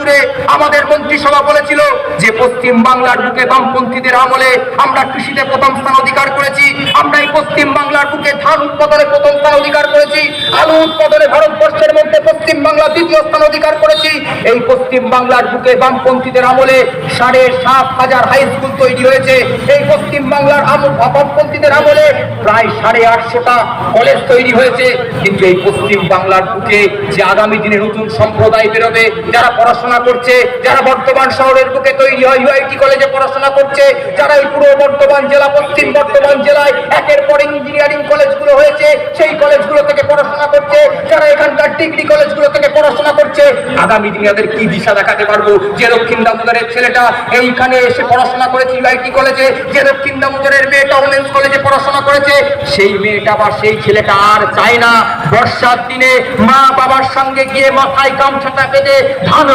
জুড়ে আমাদের মন্ত্রিসভা বলেছিল যে পশ্চিম বাংলার বুকে বামপন্থীদের আমলে আমরা কৃষিতে প্রথম স্থান অধিকার করেছি, আমরা এই পশ্চিম বাংলার বুকে ধান উৎপাদনে প্রথম স্থান অধিকার করেছি, আলু উৎপাদনে ভারতবর্ষের মধ্যে পশ্চিম বাংলা দ্বিতীয় স্থান অধিকার করেছি। এই পশ্চিম বাংলার বুকে বামপন্থীদের আমলে 7,500 হাই স্কুল তৈরি হয়েছে। এই পশ্চিম বাংলার বামপন্থীদের আমলে প্রায় 850টা কলেজ তৈরি হয়েছে। কিন্তু এই পশ্চিম বাংলার বুকে যে আগামী দিনে নতুন সম্প্রদায় বেরোবে, যারা পড়াশোনা করছে, যারা বর্তমান শহরের বুকে তৈরি হয় ইউআইটি কলেজে পড়াশোনা করছে, যারা এই পুরো বর্ধমান জেলা, পশ্চিম বর্ধমান জেলায় একের পর ইঞ্জিনিয়ারিং কলেজগুলো হয়েছে, সেই কলেজগুলো থেকে পড়াশোনা করছে, যারা এখানকার ডিগ্রি কলেজগুলো থেকে পড়াশোনা করছে, আগামী দিনে তাদের কি দিশা দেখাতে পারবো? যে দক্ষিণ দামোদরের ছেলেটা এইখানে এসে পড়াশোনা করেছে ইউআইটি কলেজে, যে দক্ষিণ দামোদরের মেয়েটা ওমেন্স কলেজে পড়াশোনা করেছে, সেই মেয়েটা বা সেই ছেলেটা আর চায় না বর্ষার দিনে মা বাবার সঙ্গে গিয়ে মাথায় গামছাটা বেঁধে ধান